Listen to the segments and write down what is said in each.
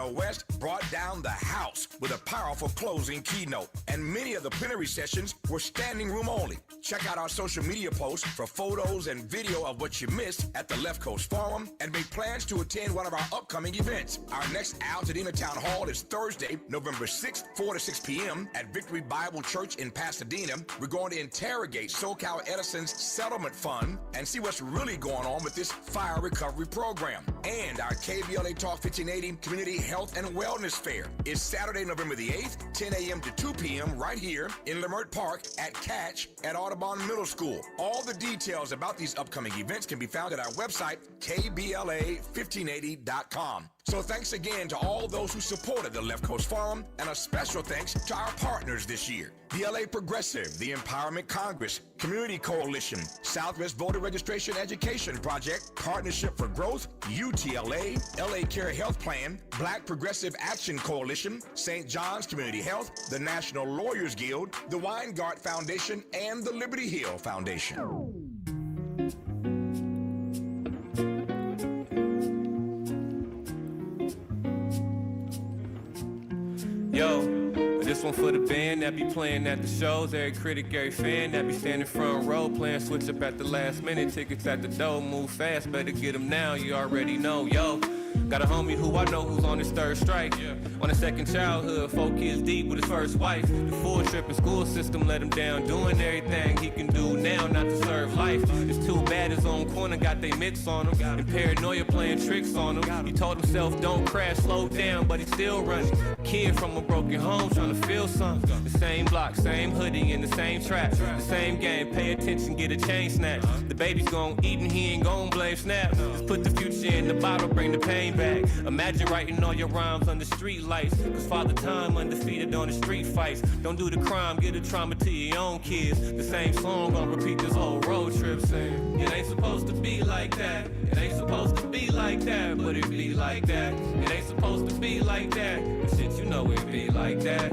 Cornell West brought down the house with a powerful closing keynote. And many of the plenary sessions were standing room only. Check out our social media posts for photos and video of what you missed at the Left Coast Forum and make plans to attend one of our upcoming events. Our next Altadena Town Hall is Thursday, November 6th, 4 to 6 p.m. at Victory Bible Church in Pasadena. We're going to interrogate SoCal Edison's settlement fund and see what's really going on with this fire recovery program. And our KBLA Talk 1580 Community Health and Wellness Fair is Saturday, November the 8th, 10 a.m. to 2 p.m. right here in Lamert Park at Catch at Audubon Middle School. All the details about these upcoming events can be found at our website, KBLA1580.com. So thanks again to all those who supported the Left Coast Forum, and a special thanks to our partners this year: the LA Progressive, the Empowerment Congress, Community Coalition, Southwest Voter Registration Education Project, Partnership for Growth, UTLA, LA Care Health Plan, Black Progressive Action Coalition, St. John's Community Health, the National Lawyers Guild, the Weingart Foundation, and the Liberty Hill Foundation. Yo, this one for the band that be playing at the shows. Every critic, every fan that be standing front row, playing switch up at the last minute. Tickets at the door, move fast, better get them now, you already know. Yo, got a homie who I know who's on his third strike. On his second childhood, 4 kids deep with his first wife. The full trip and school system let him down, doing everything he can do now not to serve life. It's too bad his own corner got they mitts on him, and paranoia playing tricks on him. He told himself don't crash, slow down, but he's still running. Kid from a broken home trying to feel something. The same block, same hoodie, in the same trap. The same game, pay attention, get a chain snatch. The baby's gon' eat and he ain't gon' blame Snap. Just put the future in the bottle, bring the pain back. Imagine writing all your rhymes under street lights, cause Father Time undefeated on the street fights. Don't do the crime, give the trauma to your own kids. The same song gon' repeat this whole road trip saying, it ain't supposed to be like that. It ain't supposed to be like that, but it be like that. It ain't supposed to be like that, but shit, you know it be like that.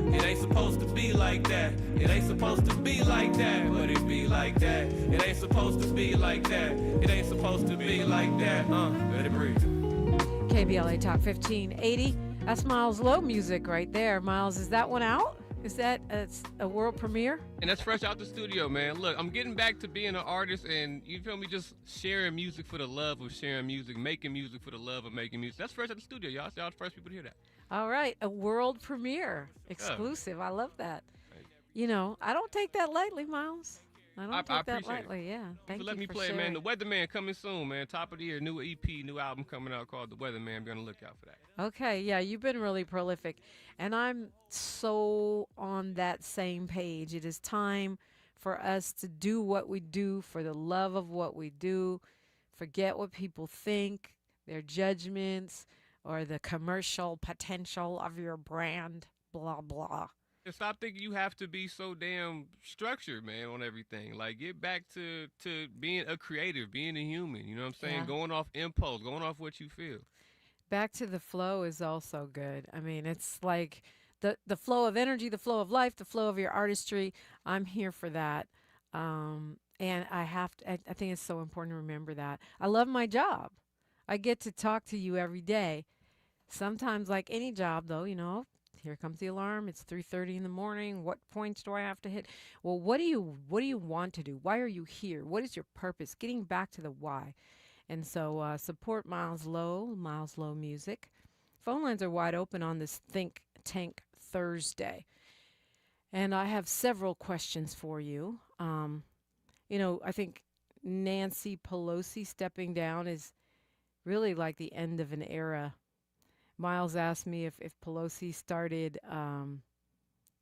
It ain't supposed to be like that. It ain't supposed to be like that, but it be like that. It ain't supposed to be like that. It ain't supposed to be like that. Let it breathe. KBLA Talk 1580. That's Miles Lowe music right there. Miles, is that one out? Is that a world premiere? And that's fresh out the studio, man. Look, I'm getting back to being an artist, and you feel me, just sharing music for the love of sharing music, making music for the love of making music. That's fresh out the studio, y'all. Y'all the first people to hear that. All right, a world premiere, exclusive. I love that. You know, I don't take that lightly, Miles. I don't take that lightly. Yeah, thank you for let me play, sharing. man. The Weatherman coming soon, man. Top of the year, new EP, new album coming out called The Weatherman. Be on the lookout for that. Okay, yeah, you've been really prolific, and I'm so on that same page. It is time for us to do what we do for the love of what we do. Forget what people think, their judgments, or the commercial potential of your brand, blah, blah. And stop thinking you have to be so damn structured, man, on everything. Like, get back to being a creative, being a human, you know what I'm saying? Yeah. Going off impulse, going off what you feel. Back to the flow is also good. I mean, it's like the flow of energy, the flow of life, the flow of your artistry. I'm here for that. And I think it's so important to remember that. I love my job. I get to talk to you every day. Sometimes, like any job, though, you know, here comes the alarm. It's 3:30 in the morning. What points do I have to hit? Well, what do you want to do? Why are you here? What is your purpose? Getting back to the why. And so support Miles Lowe Music. Phone lines are wide open on this Think Tank Thursday. And I have several questions for you. You know, I think Nancy Pelosi stepping down is really like the end of an era. Miles asked me if Pelosi started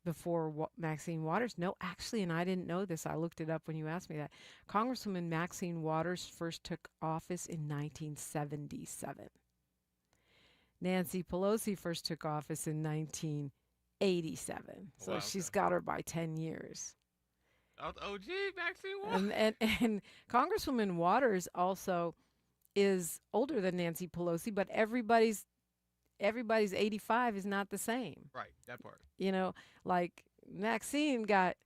before Maxine Waters. No, actually, and I didn't know this. I looked it up when you asked me that. Congresswoman Maxine Waters first took office in 1977. Nancy Pelosi first took office in 1987. So Wow, she's got her by 10 years. OG Maxine Waters. And Congresswoman Waters also is older than Nancy Pelosi, but everybody's 85 is not the same. Right, that part. You know, like Maxine got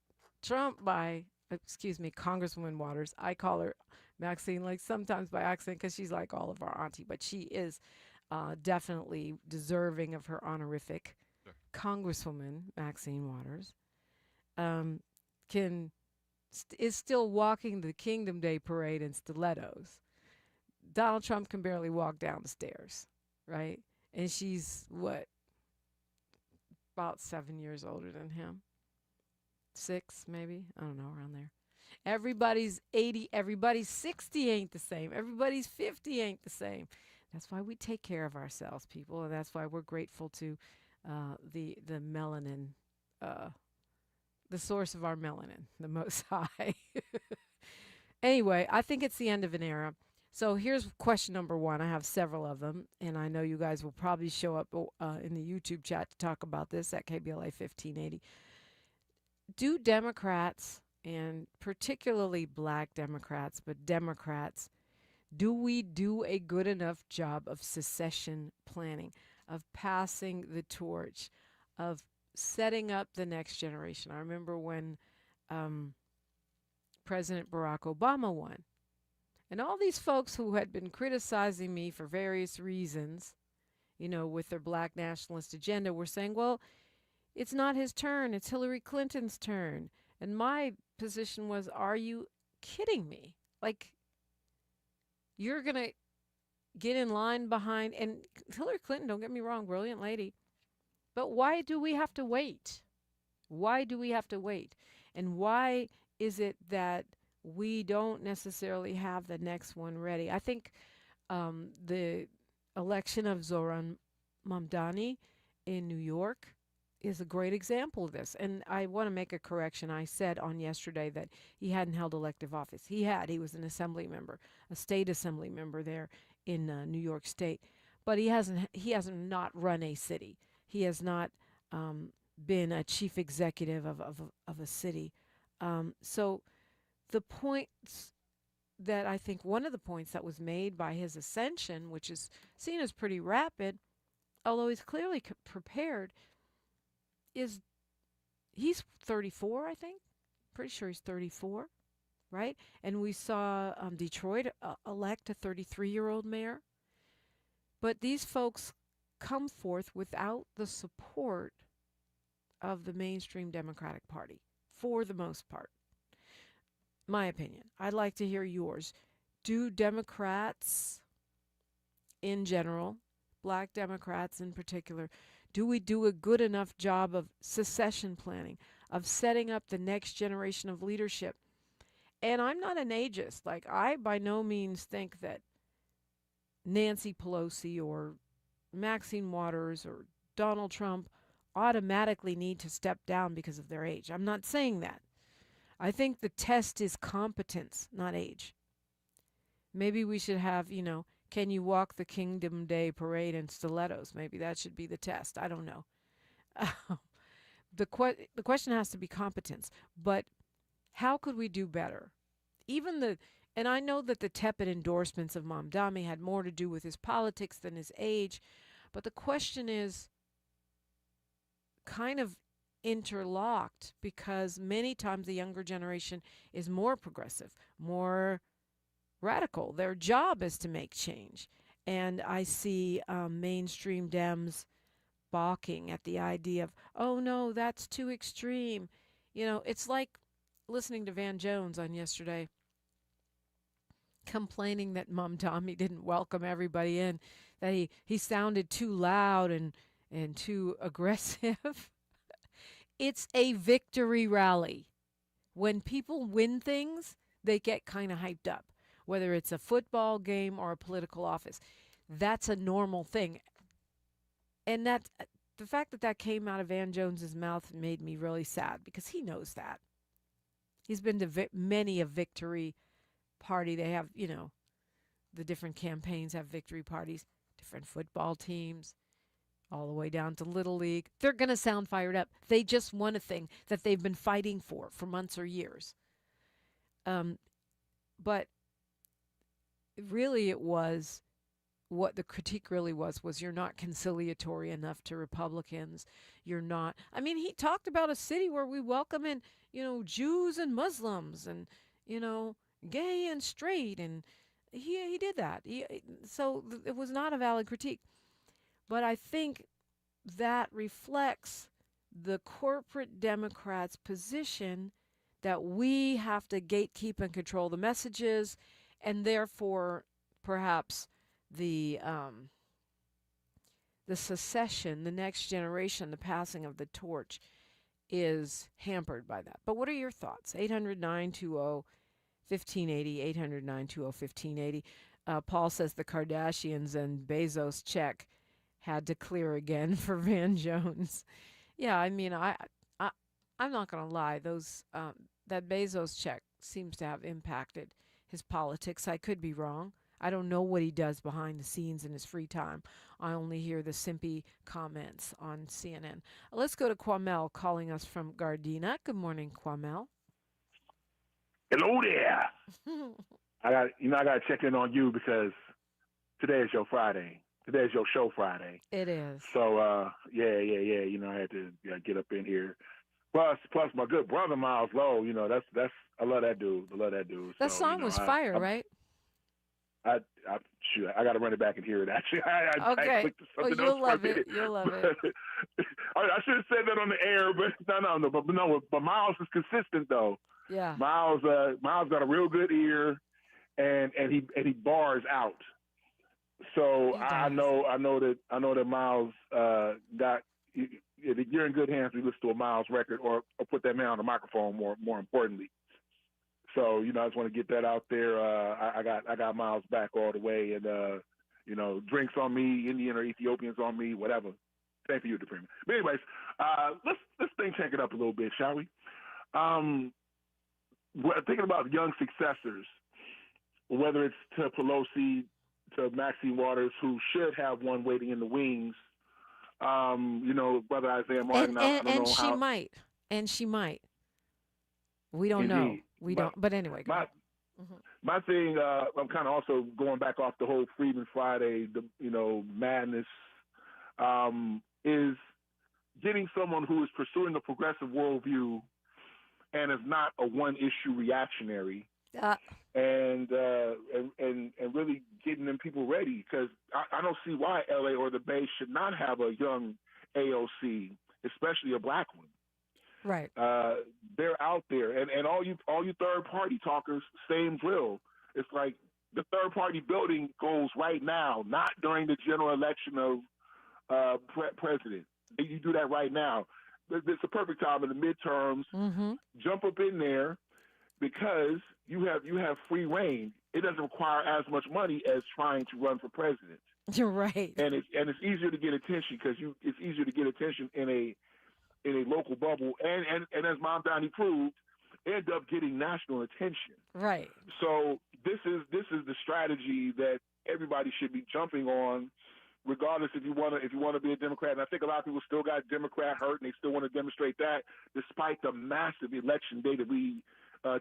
trumped by, Congresswoman Waters. I call her Maxine like sometimes by accident because she's like all of our auntie, but she is definitely deserving of her honorific, Sure. Congresswoman Maxine Waters, um, can is still walking the Kingdom Day parade in stilettos. Donald Trump can barely walk down the stairs, right? And she's what, about 7 years older than him, 6 maybe, I don't know, around there. Everybody's 80, everybody's 60 ain't the same. Everybody's 50 ain't the same. That's why we take care of ourselves, people, and that's why we're grateful to the melanin, uh, the source of our melanin, the Most High. Anyway, I think it's the end of an era. So here's question number one. I have several of them, and I know you guys will probably show up in the YouTube chat to talk about this at KBLA 1580. Do Democrats, and particularly black Democrats, but Democrats, do we do a good enough job of secession planning, of passing the torch, of setting up the next generation? I remember when President Barack Obama won. And all these folks who had been criticizing me for various reasons, with their black nationalist agenda, were saying, well, it's not his turn, it's Hillary Clinton's turn. And my position was, are you kidding me? Like, you're going to get in line behind, and Hillary Clinton, don't get me wrong, brilliant lady, but why do we have to wait? Why do we have to wait? And why is it that we don't necessarily have the next one ready? I think the election of Zoran Mamdani in New York is a great example of this. And I want to make a correction. I said on yesterday that he hadn't held elective office. He had. He was an assembly member, a state assembly member there in New York State. But he hasn't not run a city. He has not been a chief executive of a city. So the points that I think one of the points that was made by his ascension, which is seen as pretty rapid, although he's clearly prepared, is he's 34, I think. Pretty sure he's 34, right? And we saw Detroit elect a 33-year-old mayor. But these folks come forth without the support of the mainstream Democratic Party, for the most part. My opinion. I'd like to hear yours. Do Democrats in general, black Democrats in particular, do we do a good enough job of secession planning, of setting up the next generation of leadership? And I'm not an ageist. Like, I by no means think that Nancy Pelosi or Maxine Waters or Donald Trump automatically need to step down because of their age. I'm not saying that. I think the test is competence, not age. Maybe we should have, can you walk the Kingdom Day parade in stilettos? Maybe that should be the test. I don't know. The question has to be competence. But how could we do better? And I know that the tepid endorsements of Mamdani had more to do with his politics than his age, but the question is kind of interlocked, because many times the younger generation is more progressive, more radical. Their job is to make change. And I see mainstream Dems balking at the idea of, oh no, that's too extreme. It's like listening to Van Jones on yesterday, complaining that Mamdani didn't welcome everybody in, that he sounded too loud and too aggressive. It's a victory rally. When people win things, they get kind of hyped up, whether it's a football game or a political office. That's a normal thing. And that the fact that came out of Van Jones's mouth made me really sad, because he knows that. He's been to many a victory party. They have, the different campaigns have victory parties, different football teams, all the way down to Little League. They're going to sound fired up. They just won a thing that they've been fighting for months or years. But really it was, what the critique really was you're not conciliatory enough to Republicans. You're not. I mean, he talked about a city where we welcome in, Jews and Muslims and, gay and straight. And he did that. So it was not a valid critique. But I think that reflects the corporate Democrats' position that we have to gatekeep and control the messages, and therefore perhaps the secession, the next generation, the passing of the torch is hampered by that. But what are your thoughts? 800-920-1580, 800-920-1580. Paul says the Kardashians and Bezos check had to clear again for Van Jones. Yeah, I mean, I I'm not going to lie. Those that Bezos check seems to have impacted his politics. I could be wrong. I don't know what he does behind the scenes in his free time. I only hear the simpy comments on CNN. Let's go to Kwamel calling us from Gardena. Good morning, Kwamel. Hello there. I got to check in on you because today is your Friday. Today is your show Friday. It is. So yeah. I had to get up in here. Plus my good brother Miles Lowe. That's I love that dude. That song was fire, right? I got to run it back and hear it. Actually, I Okay. clicked something Well, else you'll love for a it. minute. You'll love it. I should have said that on the air, but no. But Miles is consistent though. Yeah. Miles got a real good ear, and he bars out. So I know that Miles got. If you're in good hands, we listen to a Miles record or put that man on the microphone. More importantly. So I just want to get that out there. I got Miles back all the way, and drinks on me, Indian or Ethiopians on me, whatever. Same for you, Deprima. But anyways, let's tank it up a little bit, shall we? Thinking about young successors, whether it's to Pelosi, to Maxine Waters, who should have one waiting in the wings. Brother Isaiah Martin. I don't know she how. might. And she might. We don't know. We don't. But anyway. My thing, I'm kind of also going back off the whole Freedom Friday, madness, is getting someone who is pursuing a progressive worldview and is not a one-issue reactionary, and really getting them people ready, because I don't see why LA or the Bay should not have a young AOC, especially a black one. Right. They're out there, and all you third party talkers, same drill. It's like the third party building goes right now, not during the general election of president. You do that right now. It's a perfect time in the midterms. Mm-hmm. Jump up in there because you have free reign. It doesn't require as much money as trying to run for president. You're right. And it's easier to get attention because it's easier to get attention in a local bubble, and as Mom Donnie proved, end up getting national attention. Right. So this is the strategy that everybody should be jumping on, regardless if you want to be a Democrat. And I think a lot of people still got Democrat hurt, and they still want to demonstrate that, despite the massive election day that we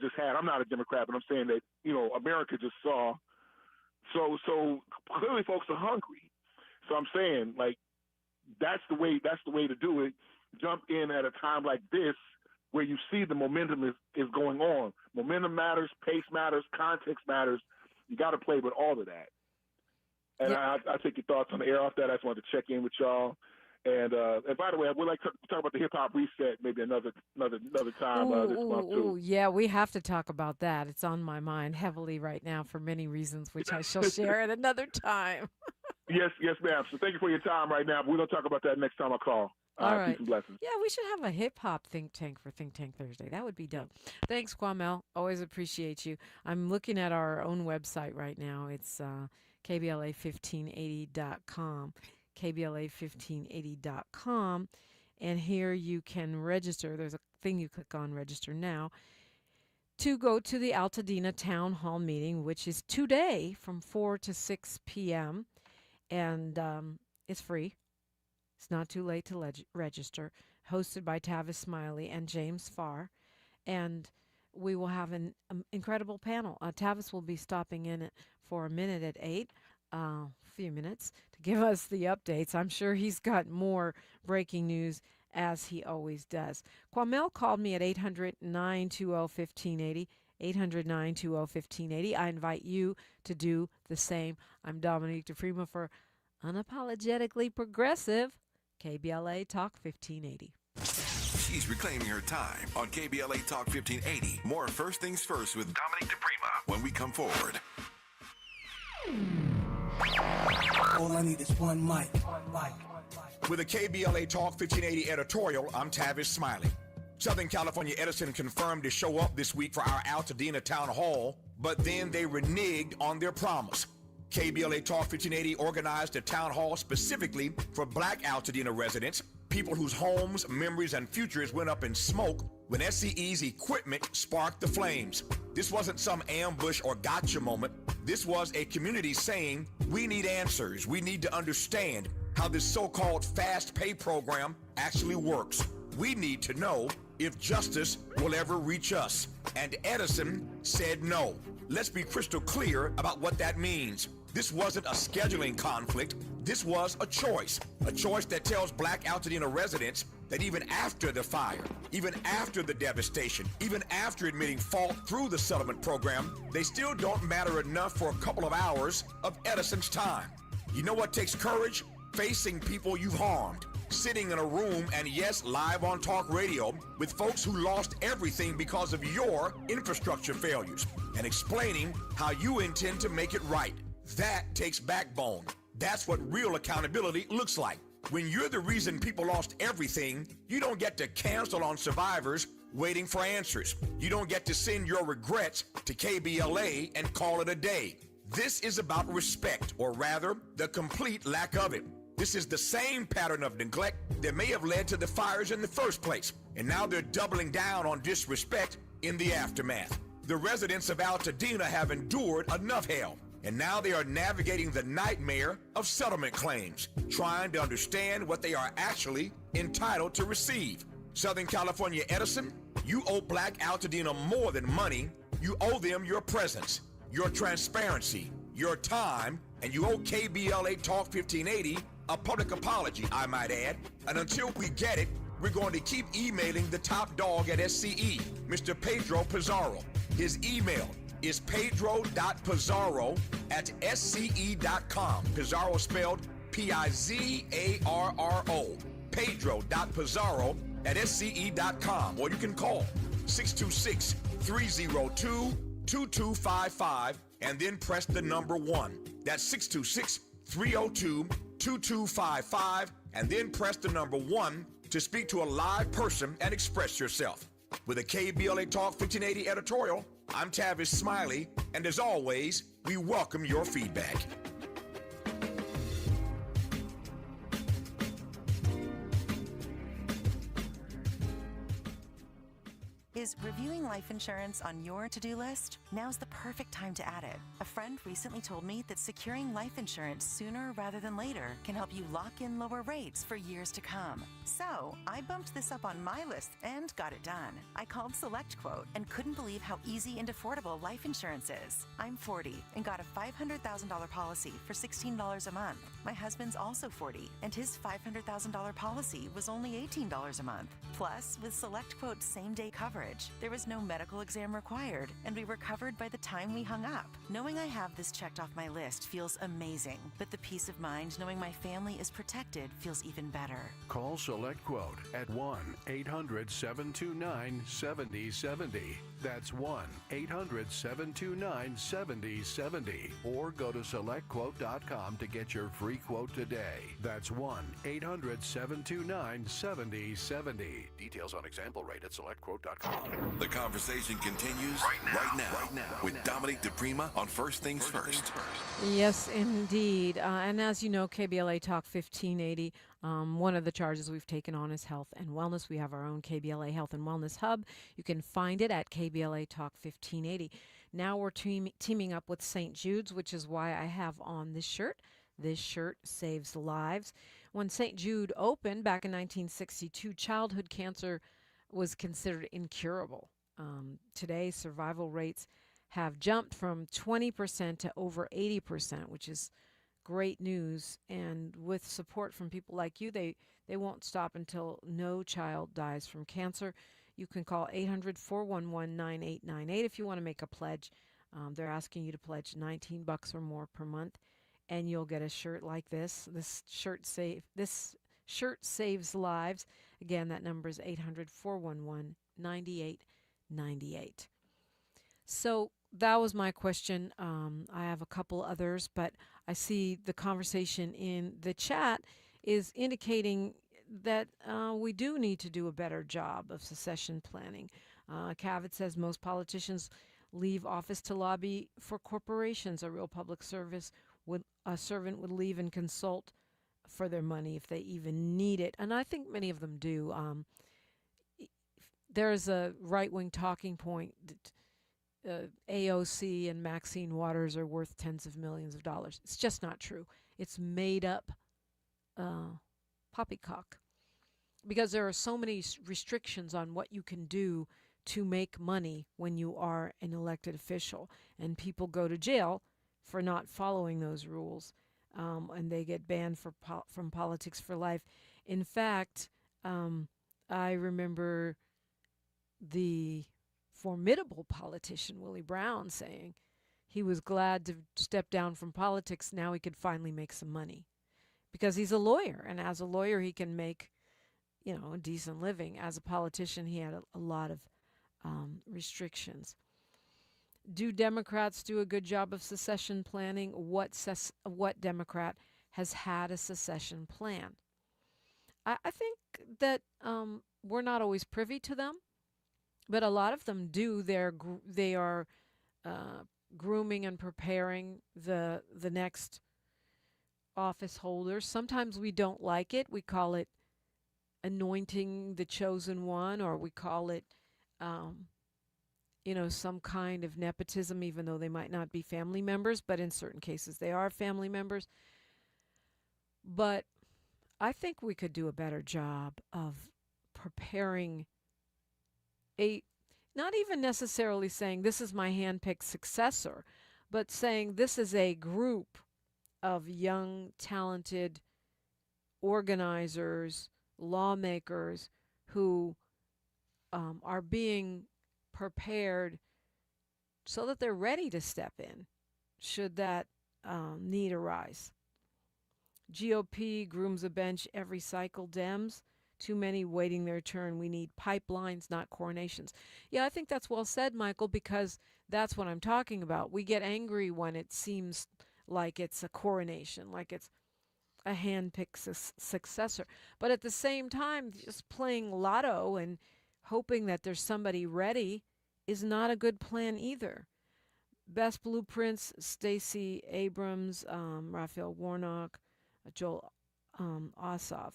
just had. I'm not a Democrat, but I'm saying that America just saw. So clearly, folks are hungry. So I'm saying, like, that's the way to do it. Jump in at a time like this where you see the momentum is going on. Momentum matters, pace matters, context matters. You got to play with all of that. And yep. I take your thoughts on the air off that. I just wanted to check in with y'all. And by the way, I would like to talk about the hip hop reset maybe another time this month too. Yeah, we have to talk about that. It's on my mind heavily right now for many reasons, which I shall share at another time. Yes, ma'am. So thank you for your time right now. But we're gonna talk about that next time I call. All right. Peace and blessings. Yeah, we should have a hip-hop think tank for Think Tank Thursday. That would be dope. Thanks, Kwamel. Always appreciate you. I'm looking at our own website right now. It's KBLA1580.com, KBLA1580.com, and here you can register. There's a thing you click on, Register Now, to go to the Altadena Town Hall meeting, which is today from 4 to 6 p.m., and it's free. It's not too late to register. Hosted by Tavis Smiley and James Farr. And we will have an incredible panel. Tavis will be stopping in for a minute at 8, a few minutes, to give us the updates. I'm sure he's got more breaking news, as he always does. Kwamel called me at 800-920-1580, 800-920-1580. I invite you to do the same. I'm Dominique DeFrima for unapologetically progressive, KBLA Talk 1580. She's reclaiming her time on KBLA Talk 1580. More First Things First with Dominique DePrima when we come forward. All I need is one mic. With a KBLA Talk 1580 editorial, I'm Tavis Smiley. Southern California Edison confirmed to show up this week for our Altadena Town Hall, but then they reneged on their promise. KBLA Talk 1580 organized a town hall specifically for Black Altadena residents, people whose homes, memories, and futures went up in smoke when SCE's equipment sparked the flames. This wasn't some ambush or gotcha moment. This was a community saying, we need answers. We need to understand how this so-called fast pay program actually works. We need to know if justice will ever reach us. And Edison said no. Let's be crystal clear about what that means. This wasn't a scheduling conflict. This was a choice that tells Black Altadena residents that even after the fire, even after the devastation, even after admitting fault through the settlement program, they still don't matter enough for a couple of hours of Edison's time. You know what takes courage? Facing people you've harmed. Sitting in a room and yes, live on talk radio with folks who lost everything because of your infrastructure failures and explaining how you intend to make it right. That takes backbone. That's what real accountability looks like. When you're the reason people lost everything, you don't get to cancel on survivors waiting for answers. You don't get to send your regrets to KBLA and call it a day. This is about respect, or rather, the complete lack of it. This is the same pattern of neglect that may have led to the fires in the first place, and now they're doubling down on disrespect in the aftermath. The residents of Altadena have endured enough hell, and now they are navigating the nightmare of settlement claims, trying to understand what they are actually entitled to receive. Southern California Edison, you owe Black Altadena more than money. You owe them your presence, your transparency, your time, and you owe KBLA Talk 1580 a public apology, I might add. And until we get it, we're going to keep emailing the top dog at SCE, Mr. Pedro Pizarro. His email is pedro.pizarro@sce.com. Pizarro spelled P-I-Z-A-R-R-O. pedro.pizarro@sce.com. Or you can call 626-302-2255 and then press the number 1. That's 626-302-2255 and then press the number 1 to speak to a live person and express yourself. With a KBLA Talk 1580 editorial, I'm Tavis Smiley, and as always, we welcome your feedback. Is reviewing life insurance on your to-do list? Now's the perfect time to add it. A friend recently told me that securing life insurance sooner rather than later can help you lock in lower rates for years to come. So I bumped this up on my list and got it done. I called SelectQuote and couldn't believe how easy and affordable life insurance is. I'm 40 and got a $500,000 policy for $16 a month. My husband's also 40 and his $500,000 policy was only $18 a month. Plus, with SelectQuote's same-day coverage, there was no medical exam required, and we were covered by the time we hung up. Knowing I have this checked off my list feels amazing, but the peace of mind knowing my family is protected feels even better. Call SelectQuote at 1-800-729-7070. That's 1-800-729-7070. Or go to SelectQuote.com to get your free quote today. That's 1-800-729-7070. Details on example rate at SelectQuote.com. The conversation continues right now with Dominique DePrima on First Things First. Yes, indeed. And as you know, KBLA Talk 1580, one of the charges we've taken on is health and wellness. We have our own KBLA Health and Wellness Hub. You can find it at KBLA Talk 1580. Now we're teaming up with St. Jude's, which is why I have on this shirt. This shirt saves lives. When St. Jude opened back in 1962, childhood cancer was considered incurable. Today, survival rates have jumped from 20% to over 80%, which is great news. And with support from people like you, they won't stop until no child dies from cancer. You can call 800-411-9898 if you want to make a pledge. They're asking you to pledge $19 or more per month. and you'll get a shirt like this. This shirt saves lives. Again, that number is 800-411-9898. So that was my question. I have a couple others, but I see the conversation in the chat is indicating that we do need to do a better job of succession planning. Cavett says most politicians leave office to lobby for corporations. A real public servant would leave and consult for their money if they even need it. And I think many of them do. There's a right-wing talking point that AOC and Maxine Waters are worth tens of millions of dollars. It's just not true. It's made up poppycock, because there are so many restrictions on what you can do to make money when you are an elected official, and people go to jail for not following those rules, and they get banned from politics for life. In fact, I remember the formidable politician Willie Brown saying he was glad to step down from politics. Now he could finally make some money because he's a lawyer, and as a lawyer he can make, a decent living. As a politician, he had a lot of restrictions. Do Democrats do a good job of secession planning? What Democrat has had a secession plan? I think that we're not always privy to them, but a lot of them do. They are grooming and preparing the next office holders. Sometimes we don't like it. We call it anointing the chosen one, or we call it, some kind of nepotism, even though they might not be family members, but in certain cases they are family members. But I think we could do a better job of preparing not even necessarily saying this is my handpicked successor, but saying this is a group of young, talented organizers, lawmakers who are being prepared so that they're ready to step in should that need arise. GOP grooms a bench every cycle. Dems, too many waiting their turn. We need pipelines, not coronations. Yeah, I think that's well said, Michael, because that's what I'm talking about. We get angry when it seems like it's a coronation, like it's a hand-picked successor. But at the same time, just playing lotto and hoping that there's somebody ready is not a good plan either. Best Blueprints, Stacey Abrams, Raphael Warnock, Joel Ossoff,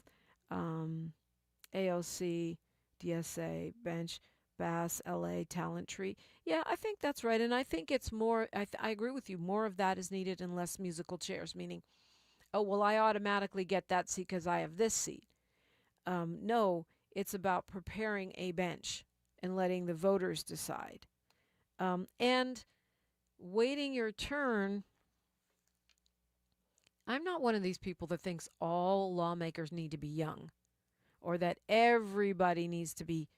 AOC, DSA, Bench, Bass, LA, Talent Tree. Yeah, I think that's right. And I think it's more, I agree with you, more of that is needed and less musical chairs, meaning, oh, well, I automatically get that seat because I have this seat. No, it's about preparing a bench and letting the voters decide. And waiting your turn. I'm not one of these people that thinks all lawmakers need to be young or that everybody needs to be.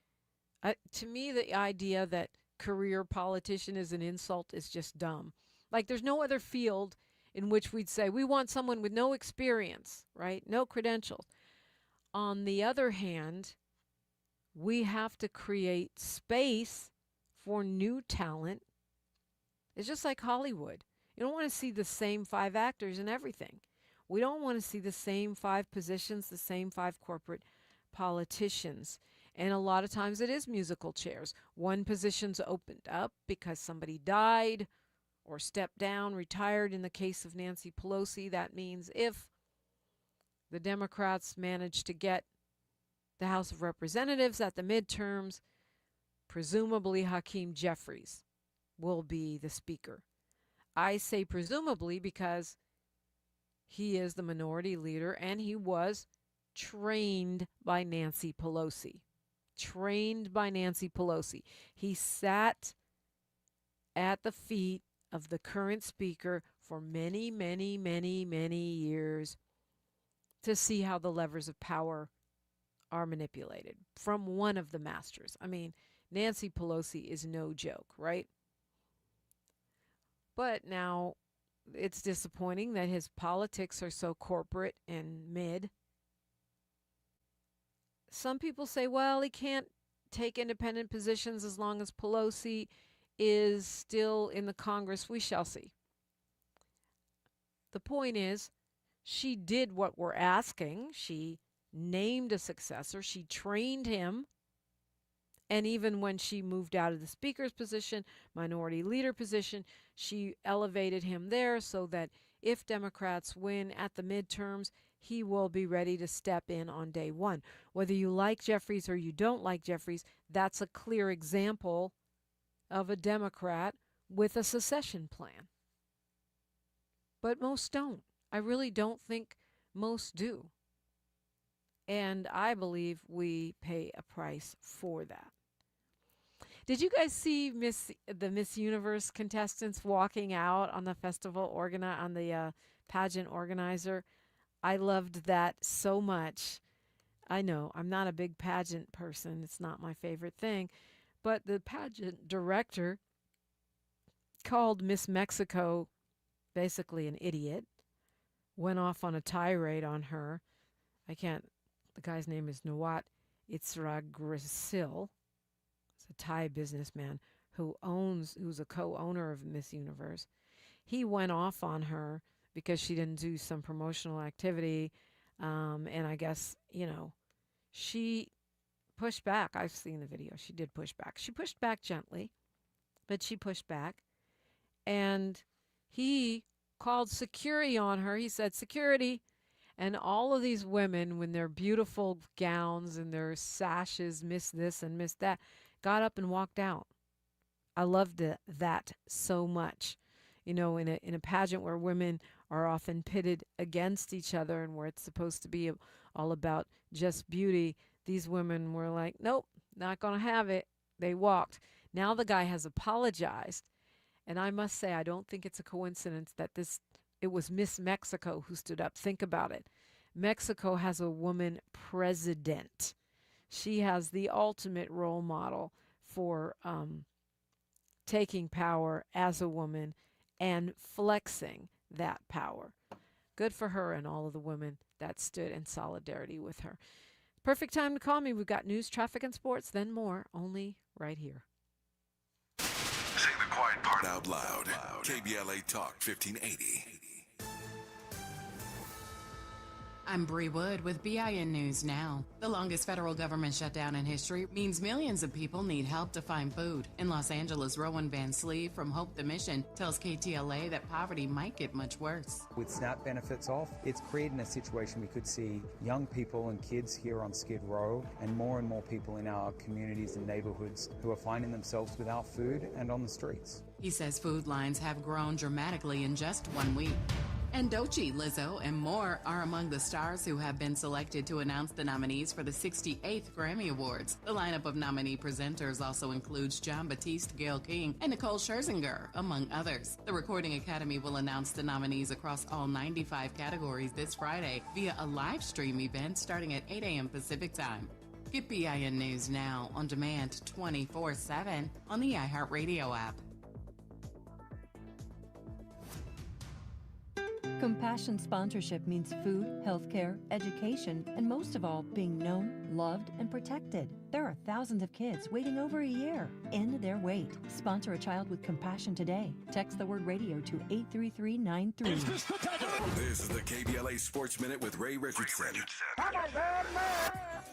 To me, the idea that career politician is an insult is just dumb. Like, there's no other field in which we'd say we want someone with no experience, right? No credentials. On the other hand, we have to create space for new talent. It's just like Hollywood. You don't want to see the same 5 actors in everything. We don't want to see the same 5 positions, the same 5 corporate politicians. And a lot of times it is musical chairs. One position's opened up because somebody died or stepped down, retired. In the case of Nancy Pelosi, that means if the Democrats manage to get the House of Representatives at the midterms, presumably Hakeem Jeffries will be the speaker. I say presumably because he is the minority leader and he was trained by Nancy Pelosi. Trained by Nancy Pelosi. He sat at the feet of the current speaker for many, many, many, many years to see how the levers of power are manipulated from one of the masters. I mean, Nancy Pelosi is no joke, right? But now it's disappointing that his politics are so corporate and mid. Some people say, well, he can't take independent positions as long as Pelosi is still in the Congress. We shall see. The point is, she did what we're asking. She named a successor. She trained him. And even when she moved out of the speaker's position, minority leader position, she elevated him there so that if Democrats win at the midterms, he will be ready to step in on day one. Whether you like Jeffries or you don't like Jeffries, that's a clear example of a Democrat with a secession plan. But most don't. I really don't think most do. And I believe we pay a price for that. Did you guys see the Miss Universe contestants walking out on the festival on the pageant organizer? I loved that so much. I know I'm not a big pageant person. It's not my favorite thing. But the pageant director called Miss Mexico basically an idiot, went off on a tirade on her. The guy's name is Nawat Itzragrasil. It's a Thai businessman who's a co-owner of Miss Universe. He went off on her because she didn't do some promotional activity. And I guess, she pushed back. I've seen the video. She did push back. She pushed back gently, but she pushed back. And he called security on her. He said, security. And all of these women, when their beautiful gowns and their sashes, miss this and miss that, got up and walked out. I loved that so much. In a pageant where women are often pitted against each other and where it's supposed to be all about just beauty, these women were like, nope, not going to have it. They walked. Now the guy has apologized. And I must say, I don't think it's a coincidence that it was Miss Mexico who stood up. Think about it. Mexico has a woman president. She has the ultimate role model for taking power as a woman and flexing that power. Good for her and all of the women that stood in solidarity with her. Perfect time to call me. We've got news, traffic, and sports, then more, only right here. Say the quiet part out loud. KBLA Talk 1580. I'm Bree Wood with BIN News Now. The longest federal government shutdown in history means millions of people need help to find food. In Los Angeles, Rowan Van Slee from Hope the Mission tells KTLA that poverty might get much worse. With SNAP benefits off, it's creating a situation we could see young people and kids here on Skid Row and more people in our communities and neighborhoods who are finding themselves without food and on the streets. He says food lines have grown dramatically in just 1 week. And Doechii, Lizzo, and more are among the stars who have been selected to announce the nominees for the 68th Grammy Awards. The lineup of nominee presenters also includes Jon Batiste, Gayle King, and Nicole Scherzinger, among others. The Recording Academy will announce the nominees across all 95 categories this Friday via a live stream event starting at 8 a.m. Pacific Time. Get BIN News Now on demand 24/7 on the iHeartRadio app. Compassion sponsorship means food, healthcare, education, and most of all, being known, loved, and protected. There are thousands of kids waiting over a year. End their wait. Sponsor a child with compassion today. Text the word radio to 83393. This is the KBLA Sports Minute with Ray Richardson.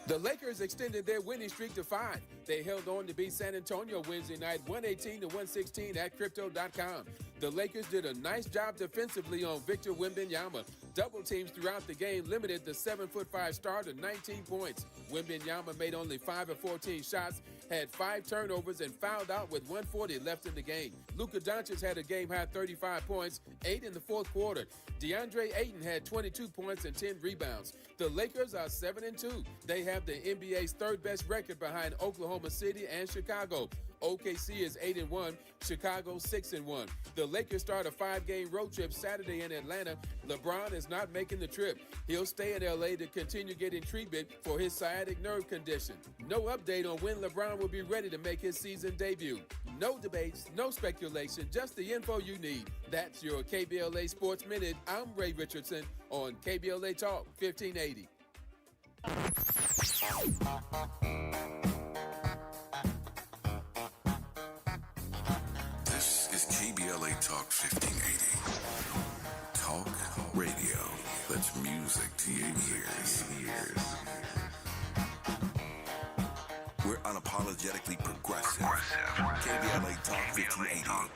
The Lakers extended their winning streak to 5. They held on to beat San Antonio Wednesday night 118-116 at Crypto.com. The Lakers did a nice job defensively on Victor Wembanyama. Double teams throughout the game limited the 7'5" star to 19 points. Wembanyama made only 5 of 14 shots, had 5 turnovers, and fouled out with 1:40 left in the game. Luka Doncic had a game-high 35 points, 8 in the fourth quarter. DeAndre Ayton had 22 points and 10 rebounds. The Lakers are 7-2. They have the NBA's third-best record behind Oklahoma City and Chicago. OKC is 8-1, Chicago 6-1. The Lakers start a 5-game road trip Saturday in Atlanta. LeBron is not making the trip. He'll stay in LA to continue getting treatment for his sciatic nerve condition. No update on when LeBron will be ready to make his season debut. No debates, no speculation, just the info you need. That's your KBLA Sports Minute. I'm Ray Richardson on KBLA Talk 1580. This is KBLA Talk 1580. Talk radio. That's music to your ears. We're unapologetically progressive. KBLA Talk 1580.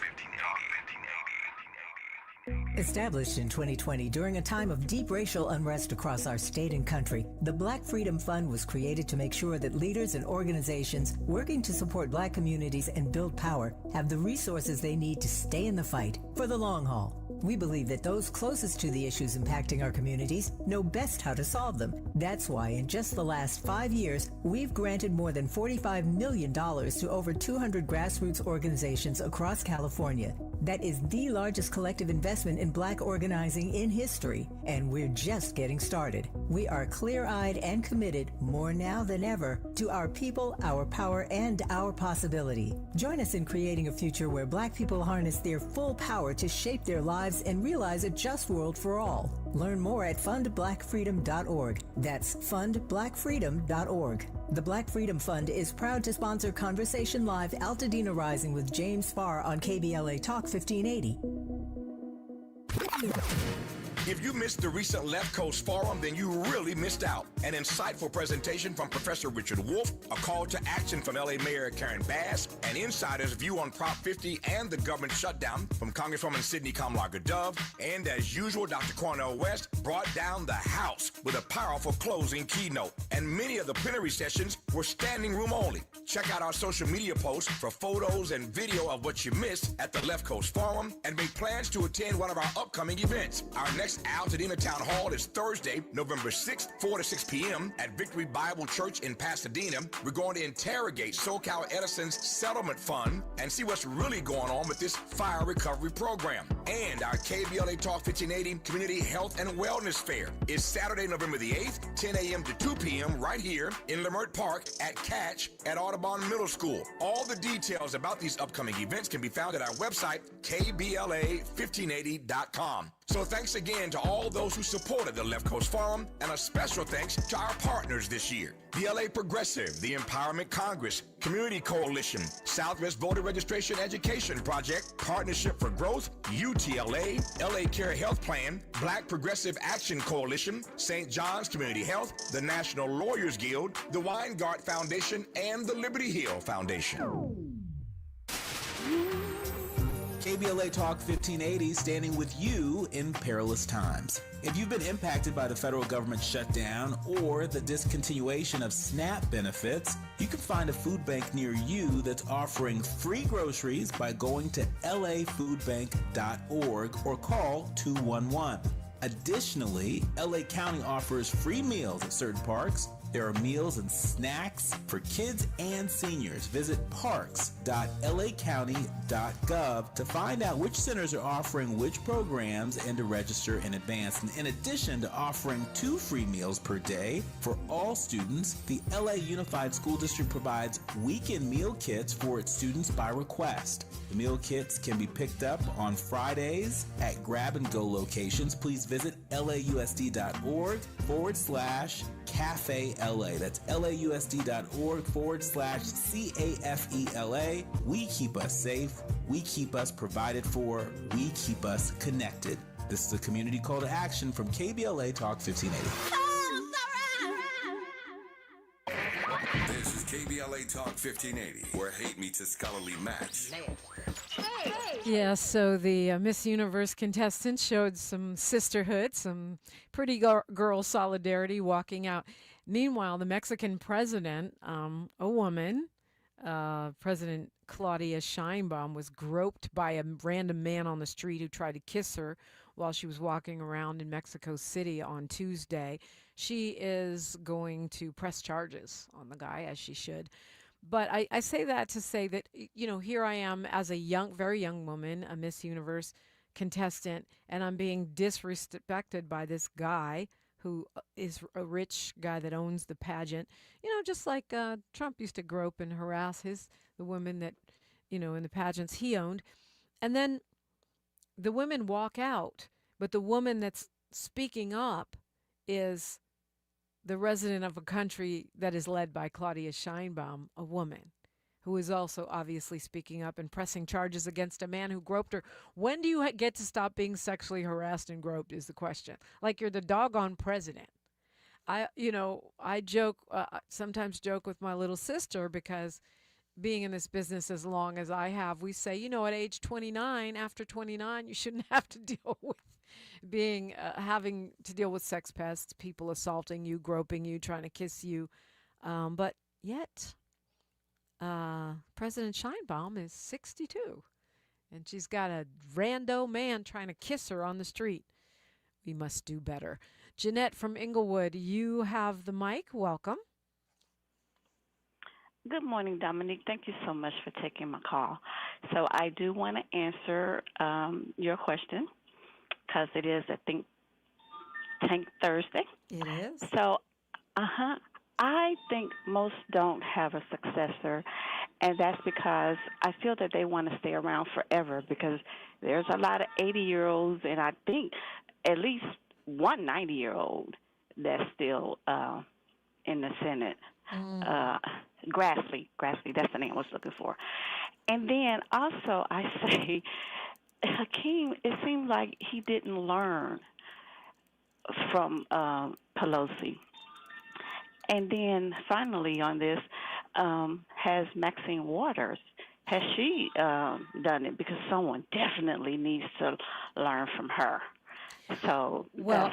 Established in 2020 during a time of deep racial unrest across our state and country, the Black Freedom Fund was created to make sure that leaders and organizations working to support Black communities and build power have the resources they need to stay in the fight for the long haul. We believe that those closest to the issues impacting our communities know best how to solve them. That's why in just the last 5 years, we've granted more than $45 million to over 200 grassroots organizations across California. That is the largest collective investment in Black organizing in history, and we're just getting started. We are clear-eyed and committed, more now than ever, to our people, our power, and our possibility. Join us in creating a future where Black people harness their full power to shape their lives and realize a just world for all. Learn more at fundblackfreedom.org. That's fundblackfreedom.org. The Black Freedom Fund is proud to sponsor Conversation Live Altadena Rising with James Farr on KBLA Talk 1580. If you missed the recent Left Coast Forum, then you really missed out. An insightful presentation from Professor Richard Wolff, a call to action from LA Mayor Karen Bass, an insider's view on Prop 50 and the government shutdown from Congresswoman Sidney Kamlager-Dove, and as usual, Dr. Cornel West brought down the House with a powerful closing keynote. And many of the plenary sessions were standing room only. Check out our social media posts for photos and video of what you missed at the Left Coast Forum and make plans to attend one of our upcoming events. Our next Altadena Town Hall is Thursday, November 6th, 4 to 6 p.m. at Victory Bible Church in Pasadena. We're going to interrogate SoCal Edison's settlement fund and see what's really going on with this fire recovery program. And our KBLA Talk 1580 Community Health and Wellness Fair is Saturday, November the 8th, 10 a.m. to 2 p.m. right here in Leimert Park at Catch at Audubon Middle School. All the details about these upcoming events can be found at our website, KBLA1580.com. So thanks again to all those who supported the Left Coast Forum, and a special thanks to our partners this year. The LA Progressive, the Empowerment Congress, Community Coalition, Southwest Voter Registration Education Project, Partnership for Growth, UTLA, LA Care Health Plan, Black Progressive Action Coalition, St. John's Community Health, the National Lawyers Guild, the Weingart Foundation, and the Liberty Hill Foundation. KBLA Talk 1580, standing with you in perilous times. If you've been impacted by the federal government shutdown or the discontinuation of SNAP benefits, you can find a food bank near you that's offering free groceries by going to lafoodbank.org or call 211. Additionally, LA County offers free meals at certain parks. There are meals and snacks for kids and seniors. Visit parks.lacounty.gov to find out which centers are offering which programs and to register in advance. And in addition to offering 2 free meals per day for all students, the LA Unified School District provides weekend meal kits for its students by request. The meal kits can be picked up on Fridays at grab-and-go locations. Please visit lausd.org/Cafe LA. That's lausd.org/CAFELA. We keep us safe. We keep us provided for. We keep us connected. This is a community call to action from KBLA Talk 1580. This is KBLA Talk 1580, where hate meets a scholarly match. Yeah, so the Miss Universe contestants showed some sisterhood, some pretty girl solidarity walking out. Meanwhile, the Mexican president, a woman, President Claudia Sheinbaum, was groped by a random man on the street who tried to kiss her while she was walking around in Mexico City on Tuesday. She is going to press charges on the guy, as she should. But I say that to say that, here I am as a young, very young woman, a Miss Universe contestant, and I'm being disrespected by this guy who is a rich guy that owns the pageant. Just like Trump used to grope and harass the women that, in the pageants he owned. And then the women walk out, but the woman that's speaking up is the resident of a country that is led by Claudia Sheinbaum, a woman who is also obviously speaking up and pressing charges against a man who groped her. When do you get to stop being sexually harassed and groped is the question. Like you're the doggone president. I sometimes joke with my little sister because being in this business as long as I have, we say, at age 29, after 29, you shouldn't have to deal with having to deal with sex pests, people assaulting you, groping you, trying to kiss you. But yet, President Sheinbaum is 62, and she's got a rando man trying to kiss her on the street. We must do better. Jeanette from Inglewood, you have the mic. Welcome. Good morning, Dominique. Thank you so much for taking my call. So I do want to answer your question because it is a Think Tank Thursday. It is. So, I think most don't have a successor, and that's because I feel that they want to stay around forever because there's a lot of 80-year-olds, and I think at least one 90-year-old that's still in the Senate. Grassley, that's the name I was looking for. And then also I say, Hakeem, it seemed like he didn't learn from Pelosi. And then finally on this, has Maxine Waters, has she done it? Because someone definitely needs to learn from her. So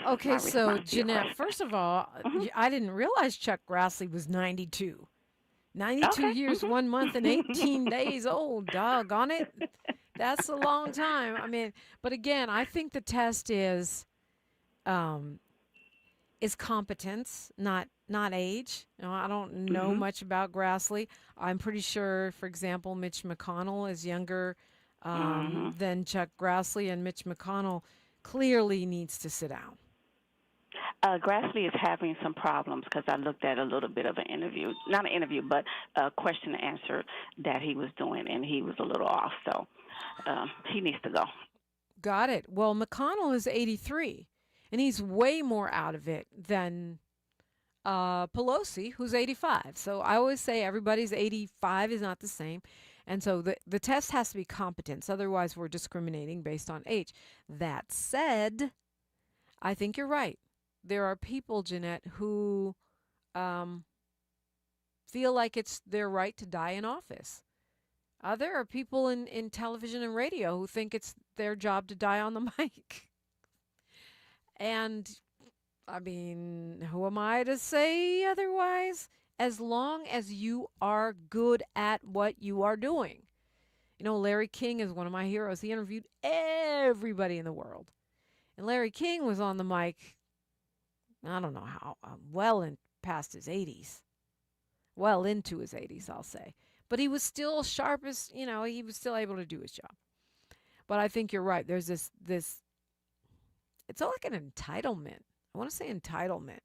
okay, so Jeanette, first of all, I didn't realize Chuck Grassley was 92. 92 years, 1 month, and 18 days old. Doggone it. That's a long time. I mean, but again, I think the test is competence, not age. I don't know much about Grassley. I'm pretty sure, for example, Mitch McConnell is younger than Chuck Grassley, and Mitch McConnell clearly needs to sit down. Grassley is having some problems because I looked at a little bit of an interview, not an interview, but a question and answer that he was doing, and he was a little off. So he needs to go. Got it. Well, McConnell is 83, and he's way more out of it than Pelosi, who's 85. So I always say everybody's 85 is not the same. And so the test has to be competence. Otherwise, we're discriminating based on age. That said, I think you're right. There are people, Jeanette, who feel like it's their right to die in office. There are people in television and radio who think it's their job to die on the mic. And, I mean, who am I to say otherwise? As long as you are good at what you are doing. Larry King is one of my heroes. He interviewed everybody in the world. And Larry King was on the mic, I don't know how, past his 80s. Well into his 80s, I'll say. But he was still sharp as, he was still able to do his job. But I think you're right. There's this it's all like an entitlement. I want to say entitlement.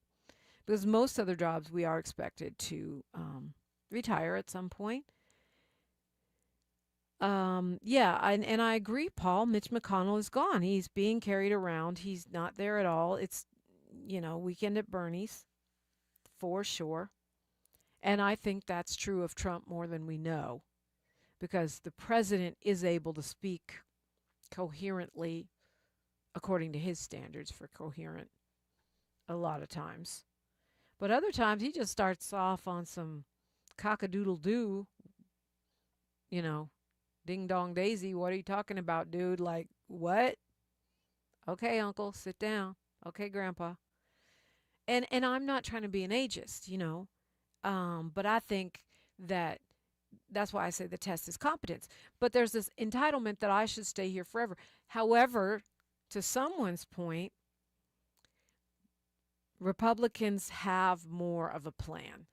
Because most other jobs we are expected to retire at some point. And I agree, Paul. Mitch McConnell is gone. He's being carried around. He's not there at all. It's, Weekend at Bernie's, for sure. And I think that's true of Trump more than we know. Because the president is able to speak coherently, according to his standards for coherent, a lot of times. But other times he just starts off on some cock-a-doodle-doo, ding dong daisy, what are you talking about, dude? Like, what? Okay, uncle, sit down. Okay, grandpa. And I'm not trying to be an ageist, but I think that's why I say the test is competence. But there's this entitlement that I should stay here forever. However, to someone's point, Republicans have more of a plan.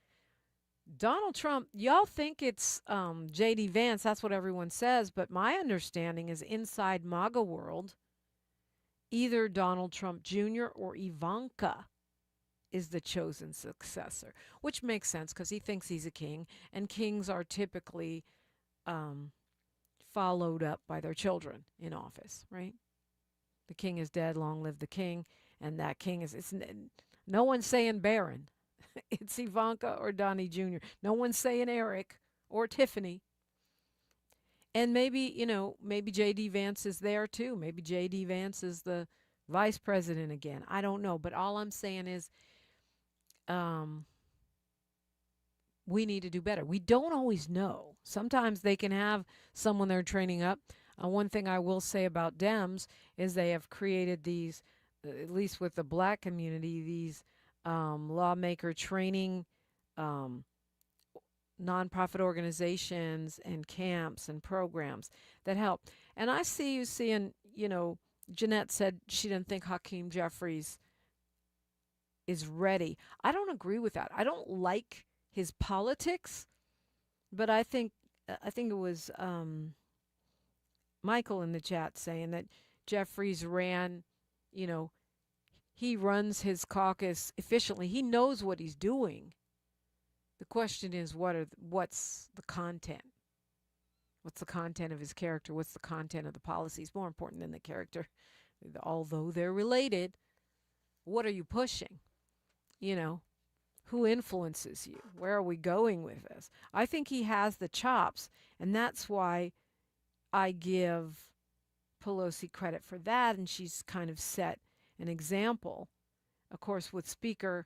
Donald Trump, y'all think it's J.D. Vance. That's what everyone says. But my understanding is inside MAGA world, either Donald Trump Jr. or Ivanka is the chosen successor, which makes sense because he thinks he's a king, and kings are typically followed up by their children in office, right? The king is dead, long live the king, and that king is, no one's saying Barron. It's Ivanka or Donnie Jr. No one's saying Eric or Tiffany. And maybe, maybe J.D. Vance is there too. Maybe J.D. Vance is the vice president again. I don't know. But all I'm saying is we need to do better. We don't always know. Sometimes they can have someone they're training up. One thing I will say about Dems is they have created these, at least with the black community, these lawmaker training nonprofit organizations and camps and programs that help. And I see you seeing, Jeanette said she didn't think Hakeem Jeffries is ready. I don't agree with that. I don't like his politics, but I think it was Michael in the chat saying that Jeffries ran, he runs his caucus efficiently. He knows what he's doing. The question is, what's the content? What's the content of his character? What's the content of the policies? More important than the character. Although they're related, what are you pushing? Who influences you? Where are we going with this? I think he has the chops, and that's why I give Pelosi credit for that, and she's kind of set an example. Of course, with Speaker,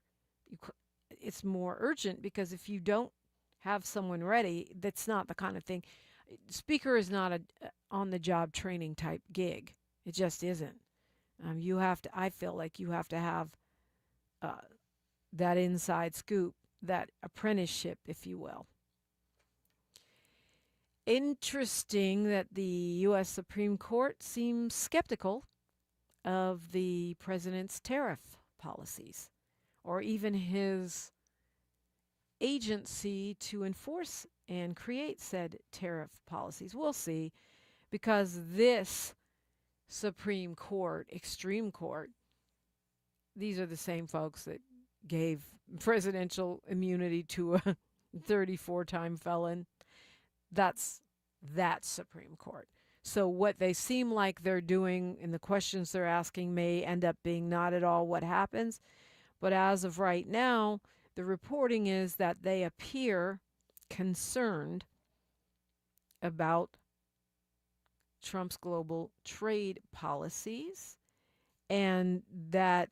it's more urgent because if you don't have someone ready, that's not the kind of thing. Speaker is not a on-the-job training type gig. It just isn't. You have to. I feel like you have to have that inside scoop, that apprenticeship, if you will. Interesting that the U.S. Supreme Court seems skeptical of the president's tariff policies, or even his agency to enforce and create said tariff policies. We'll see, because this Supreme Court, extreme court, these are the same folks that gave presidential immunity to a 34-time felon. That's that Supreme Court. So what they seem like they're doing and the questions they're asking may end up being not at all what happens. But as of right now, the reporting is that they appear concerned about Trump's global trade policies, and that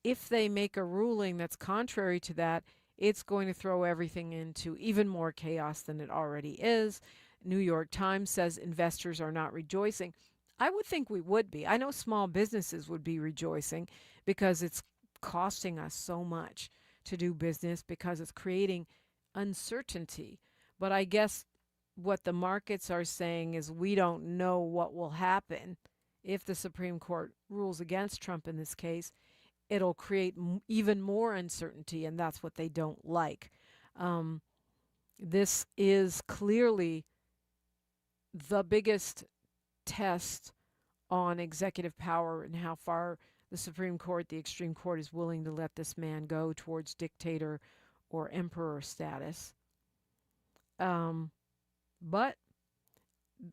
if they make a ruling that's contrary to that, it's going to throw everything into even more chaos than it already is. New York Times says investors are not rejoicing. I would think we would be. I know small businesses would be rejoicing because it's costing us so much to do business, because it's creating uncertainty. But I guess what the markets are saying is we don't know what will happen if the Supreme Court rules against Trump in this case. It'll create even more uncertainty, and that's what they don't like. This is clearly the biggest test on executive power and how far the Supreme Court, the extreme court, is willing to let this man go towards dictator or emperor status. But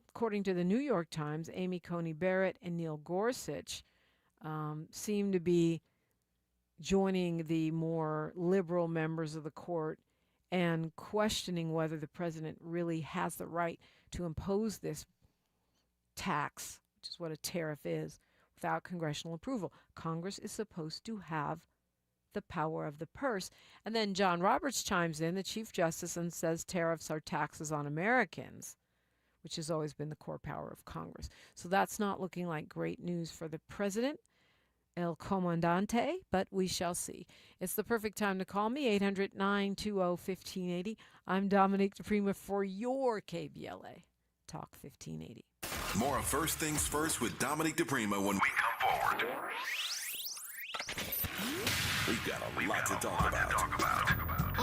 according to the New York Times, Amy Coney Barrett and Neil Gorsuch seem to be joining the more liberal members of the court and questioning whether the president really has the right to impose this tax, which is what a tariff is, without congressional approval. Congress is supposed to have the power of the purse. And then John Roberts chimes in, the Chief Justice, and says tariffs are taxes on Americans, which has always been the core power of Congress. So that's not looking like great news for the president, El Comandante, but we shall see. It's the perfect time to call me, 800-920-1580. I'm Dominique DePrima for your KBLA Talk 1580. More of First Things First with Dominique DePrima when we come forward. We've got a lot to talk about.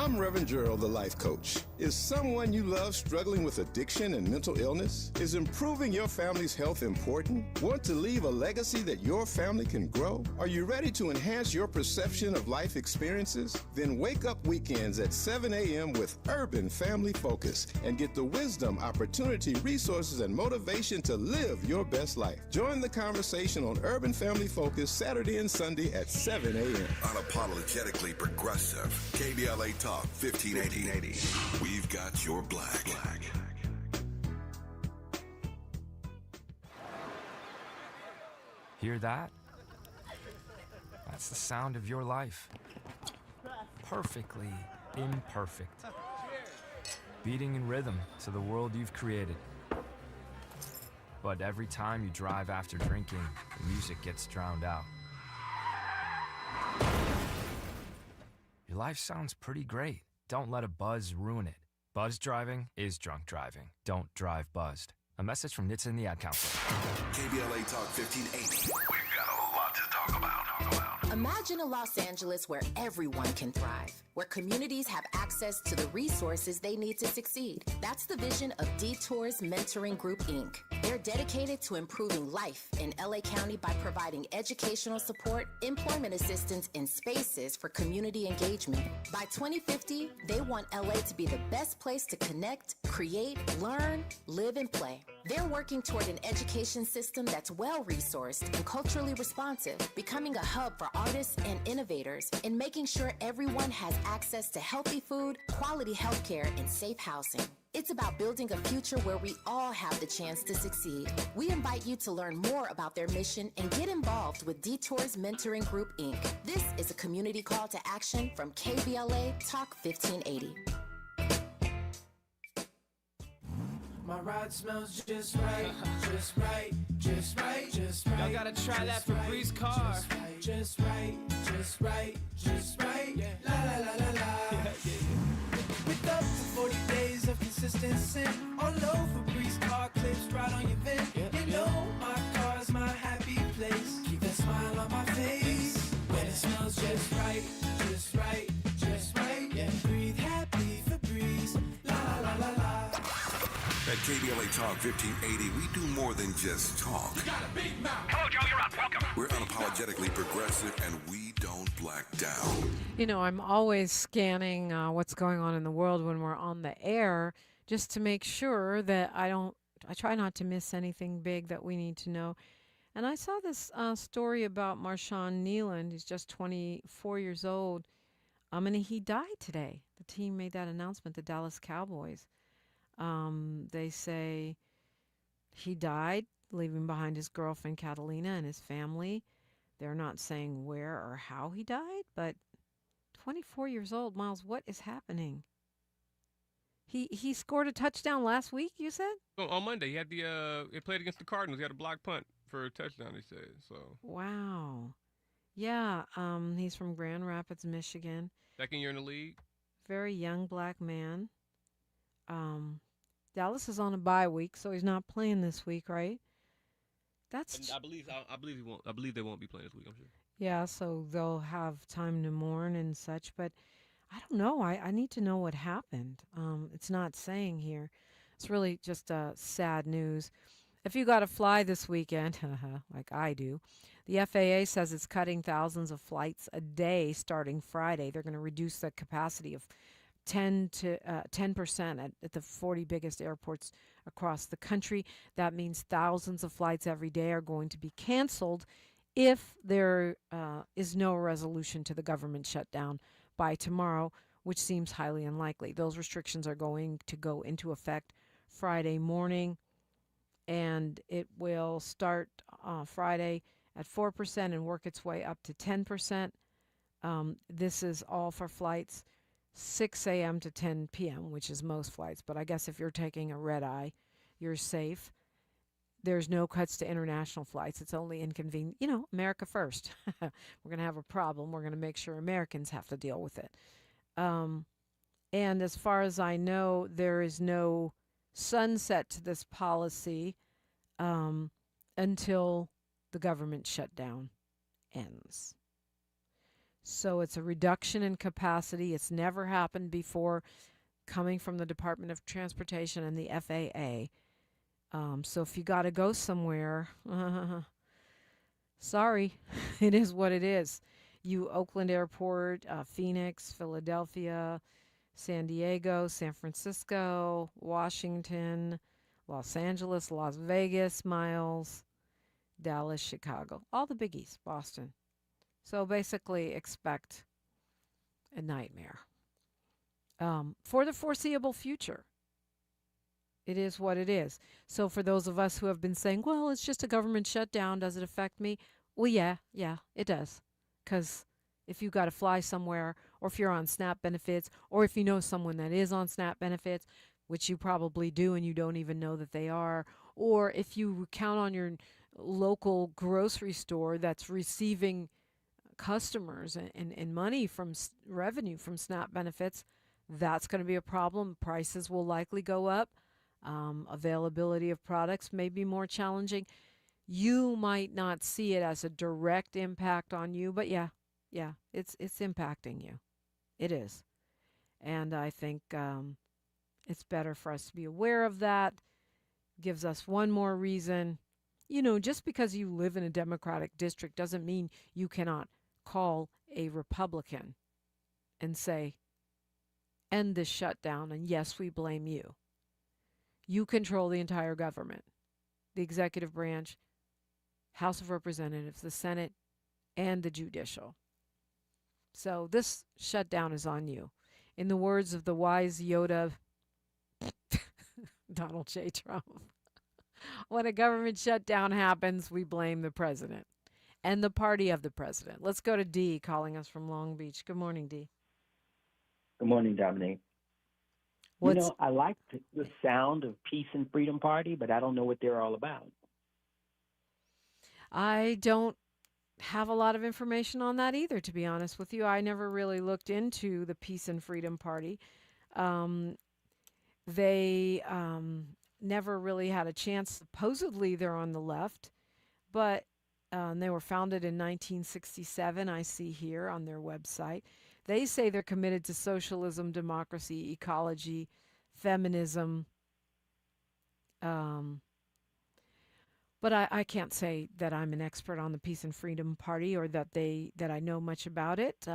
I'm Reverend Gerald, the life coach. Is someone you love struggling with addiction and mental illness? Is improving your family's health important? Want to leave a legacy that your family can grow? Are you ready to enhance your perception of life experiences? Then wake up weekends at 7 a.m. with Urban Family Focus and get the wisdom, opportunity, resources, and motivation to live your best life. Join the conversation on Urban Family Focus Saturday and Sunday at 7 a.m. Unapologetically progressive. KBLA Talk 1580. We've got your black. Hear that? That's the sound of your life. Perfectly imperfect. Beating in rhythm to the world you've created. But every time you drive after drinking, the music gets drowned out. Your life sounds pretty great. Don't let a buzz ruin it. Buzz driving is drunk driving. Don't drive buzzed. A message from NHTSA and the Ad Council. KBLA Talk 1580. We've got a lot to talk about. Imagine a Los Angeles where everyone can thrive, where communities have access to the resources they need to succeed. That's the vision of Detours Mentoring Group, Inc. They're dedicated to improving life in LA County by providing educational support, employment assistance, and spaces for community engagement. By 2050, they want LA to be the best place to connect, create, learn, live, and play. They're working toward an education system that's well-resourced and culturally responsive, becoming a hub for artists and innovators, and making sure everyone has access to healthy food, quality healthcare, and safe housing. It's about building a future where we all have the chance to succeed. We invite you to learn more about their mission and get involved with Detours Mentoring Group, Inc. This is a community call to action from KBLA Talk 1580. My ride smells just right, just right, just right, just right. Y'all gotta try that Febreze car. Just right, just right, just right. La la la la la. With up to 40 days of consistency, on low Febreze car clips right on your vent. You know my car's my happy place. Keep that smile on my face when it smells just right, just right, just right. Yeah, breathe happy Febreze. La la la la. At KBLA Talk 1580, we do more than just talk. You got a big mouth. Hello, Joe, you're up. Welcome. We're unapologetically progressive, and we don't black down. You know, I'm always scanning what's going on in the world when we're on the air just to make sure that I try not to miss anything big that we need to know. And I saw this story about Marshawn Nealand. He's just 24 years old. And he died today. The team made that announcement, the Dallas Cowboys. They say he died, leaving behind his girlfriend Catalina and his family. They're not saying where or how he died, but 24 years old, Miles, what is happening? He scored a touchdown last week, you said? Oh, on Monday, he had he played against the Cardinals. He had a block punt for a touchdown, he said. So. Wow. Yeah, he's from Grand Rapids, Michigan. Second year in the league. Very young black man. Dallas is on a bye week, so he's not playing this week, right? And I believe he won't. I believe they won't be playing this week, I'm sure. Yeah, so they'll have time to mourn and such, but I don't know. I need to know what happened. It's not saying here. It's really just sad news. If you got to fly this weekend, like I do, the FAA says it's cutting thousands of flights a day starting Friday. They're going to reduce the capacity of 10% at the 40 biggest airports across the country. That means thousands of flights every day are going to be canceled if there is no resolution to the government shutdown by tomorrow, which seems highly unlikely. Those restrictions are going to go into effect Friday morning, and it will start Friday at 4% and work its way up to 10%. This is all for flights 6 a.m. to 10 p.m., which is most flights. But I guess if you're taking a red eye, you're safe. There's no cuts to international flights. It's only inconvenient. You know, America first. We're going to have a problem. We're going to make sure Americans have to deal with it. And as far as I know, there is no sunset to this policy until the government shutdown ends. So it's a reduction in capacity. It's never happened before, coming from the Department of Transportation and the FAA. So if you got to go somewhere, sorry, it is what it is. You Oakland Airport, Phoenix, Philadelphia, San Diego, San Francisco, Washington, Los Angeles, Las Vegas, Miles, Dallas, Chicago, all the biggies, Boston. So basically expect a nightmare for the foreseeable future. It is what it is. So for those of us who have been saying, well, it's just a government shutdown, does it affect me? Well, yeah, it does. Because if you got to fly somewhere, or if you're on SNAP benefits, or if you know someone that is on SNAP benefits, which you probably do and you don't even know that they are, or if you count on your local grocery store that's receiving customers and money from revenue from SNAP benefits, that's going to be a problem. Prices will likely go up. Availability of products may be more challenging. You might not see it as a direct impact on you, but yeah, it's impacting you. It is. And I think it's better for us to be aware of that. Gives us one more reason. Just because you live in a Democratic district doesn't mean you cannot call a Republican and say, end this shutdown, and yes, we blame you. You control the entire government, the executive branch, House of Representatives, the Senate, and the judicial. So this shutdown is on you. In the words of the wise Yoda, Donald J. Trump, when a government shutdown happens, we blame the president and the party of the president. Let's go to D, calling us from Long Beach. Good morning, D. Good morning, Dominique. I like the sound of Peace and Freedom Party, but I don't know what they're all about. I don't have a lot of information on that either, to be honest with you. I never really looked into the Peace and Freedom Party. They never really had a chance. Supposedly they're on the left, but they were founded in 1967, I see here on their website. They say they're committed to socialism, democracy, ecology, feminism. But I can't say that I'm an expert on the Peace and Freedom Party or that I know much about it.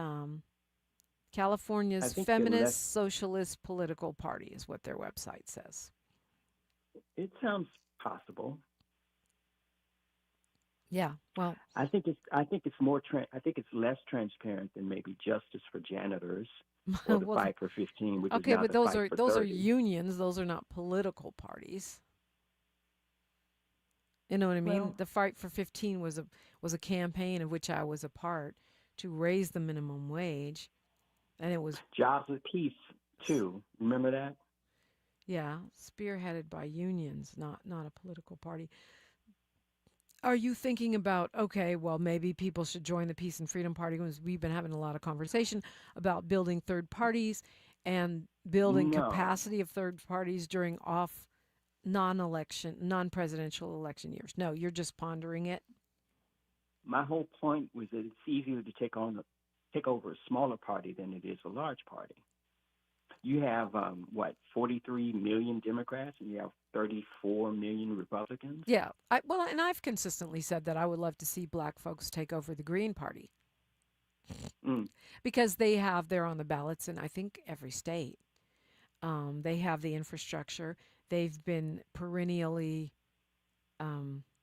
California's Feminist Socialist Political Party is what their website says. It sounds possible. Yeah, well, I think it's less transparent than maybe Justice for Janitors or the Fight for 15, which is now but the those Fight for are 30. unions. Those are not political parties. You know what I mean? Well, the Fight for 15 was a campaign of which I was a part to raise the minimum wage, and it was Jobs with Peace too. Remember that? Yeah, spearheaded by unions, not a political party. Are you thinking about, okay, well, maybe people should join the Peace and Freedom Party? Because we've been having a lot of conversation about building third parties and building capacity of third parties during non-presidential election years. No, you're just pondering it. My whole point was that it's easier to take over a smaller party than it is a large party. You have 43 million Democrats, and you have 34 million Republicans. Yeah, and I've consistently said that I would love to see black folks take over the Green Party because they're on the ballots in I think every state. They have the infrastructure. They've been perennially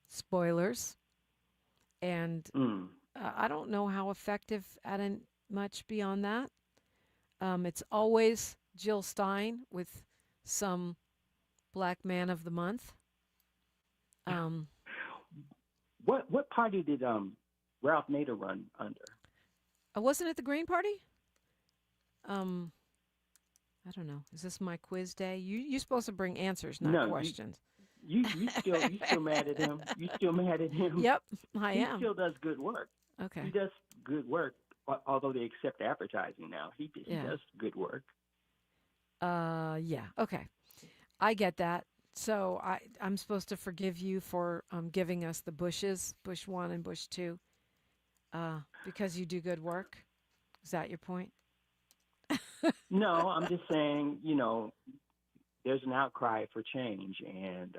spoilers, and I don't know how effective at much beyond that. It's always Jill Stein with some Black Man of the Month. What party did Ralph Nader run under? Wasn't it the Green Party? I don't know. Is this my quiz day? You're supposed to bring answers, not questions. You still mad at him? You still mad at him? Yep, I am. He still does good work. Okay. He does good work, although they accept advertising now. He does good work. Yeah. Okay. I get that. So I'm supposed to forgive you for giving us the Bushes, Bush 1 and Bush 2, because you do good work. Is that your point? No, I'm just saying, there's an outcry for change, and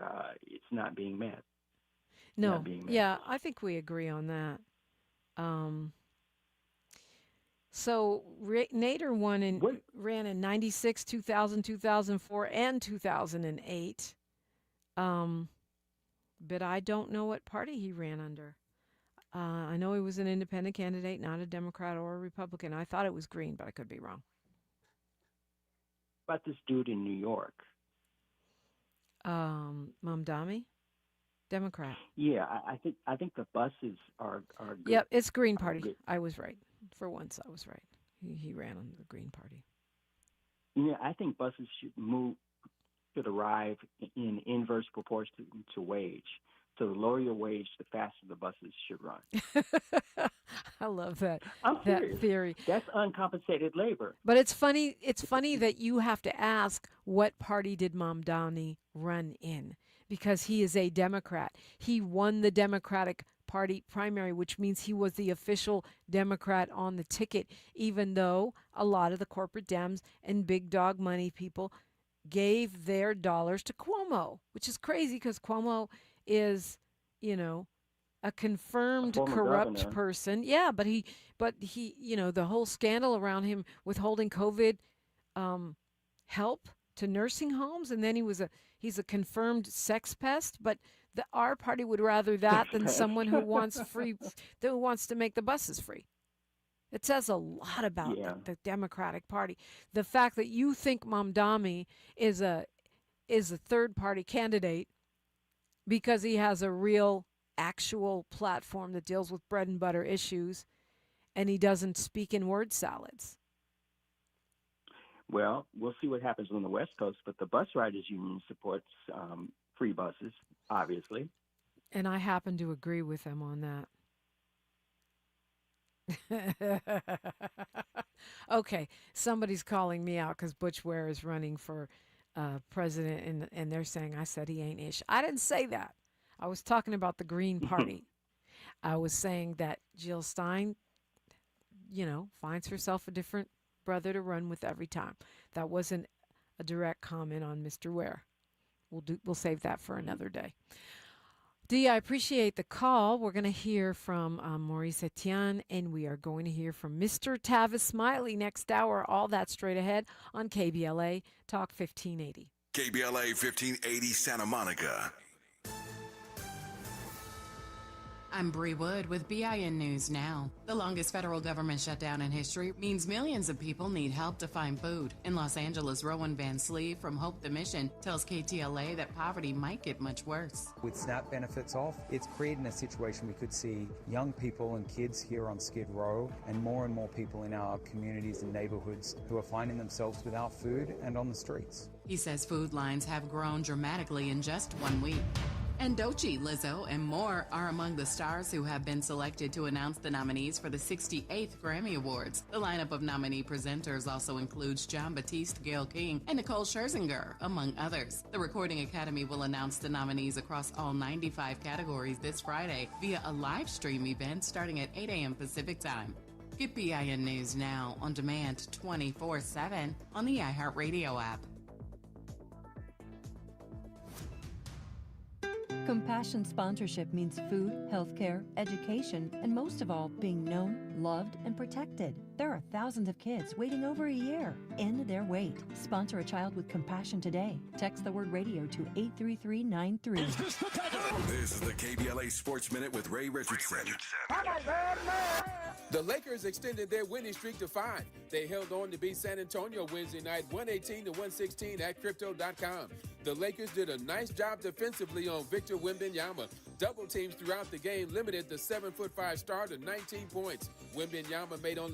it's not being met. No. Yeah, I think we agree on that. So Nader ran in 96, 2000, 2004, and 2008. But I don't know what party he ran under. I know he was an independent candidate, not a Democrat or a Republican. I thought it was Green, but I could be wrong. About this dude in New York. Mamdani, Democrat. Yeah, I think the buses are good. Yep, it's Green Party. Good. I was right. For once, I was right. He ran on the Green Party. Yeah, I think buses should arrive in inverse proportion to wage. So the lower your wage, the faster the buses should run. I love that. I'm that serious. Theory. That's uncompensated labor. But it's funny. It's funny that you have to ask what party did Mamdani run in, because he is a Democrat. He won the Democratic Party primary, which means he was the official Democrat on the ticket, even though a lot of the corporate Dems and big dog money people gave their dollars to Cuomo, which is crazy because Cuomo is, a confirmed corrupt governor. person. Yeah, but he, the whole scandal around him withholding COVID help to nursing homes, and then he's a confirmed sex pest. But our party would rather that than someone who wants to make the buses free. It says a lot about the Democratic Party. The fact that you think Mamdani is a third party candidate because he has a real, actual platform that deals with bread and butter issues, and he doesn't speak in word salads. Well, we'll see what happens on the West Coast, but the Bus Riders Union supports free buses, obviously. And I happen to agree with them on that. Okay, somebody's calling me out because Butch Ware is running for president, and they're saying I said he ain't ish. I didn't say that. I was talking about the Green Party. I was saying that Jill Stein, finds herself a different brother to run with every time. That wasn't a direct comment on Mr. Ware. We'll save that for another day. Dee, I appreciate the call. We're going to hear from Maurice Etienne, and we are going to hear from Mr. Tavis Smiley next hour. All that straight ahead on KBLA Talk 1580. KBLA 1580 Santa Monica. I'm Bree Wood with BIN News Now. The longest federal government shutdown in history means millions of people need help to find food. In Los Angeles, Rowan Van Slee from Hope the Mission tells KTLA that poverty might get much worse. With SNAP benefits off, it's creating a situation we could see young people and kids here on Skid Row and more people in our communities and neighborhoods who are finding themselves without food and on the streets. He says food lines have grown dramatically in just 1 week. And Doechii, Lizzo, and more are among the stars who have been selected to announce the nominees for the 68th Grammy Awards. The lineup of nominee presenters also includes Jon Batiste, Gayle King, and Nicole Scherzinger, among others. The Recording Academy will announce the nominees across all 95 categories this Friday via a live stream event starting at 8 a.m. Pacific Time. Get BIN News Now on demand 24/7 on the iHeartRadio app. Compassion sponsorship means food, healthcare, education, and most of all, being known, loved, and protected. There are thousands of kids waiting over a year. End their wait. Sponsor a child with compassion today. Text the word radio to 83393. This is the KBLA Sports Minute with Ray Richardson. The Lakers extended their winning streak to 5. They held on to beat San Antonio Wednesday night 118-116 at Crypto.com. The Lakers did a nice job defensively on Victor Wembanyama. Double teams throughout the game limited the 7'5" star to 19 points. Wembanyama made only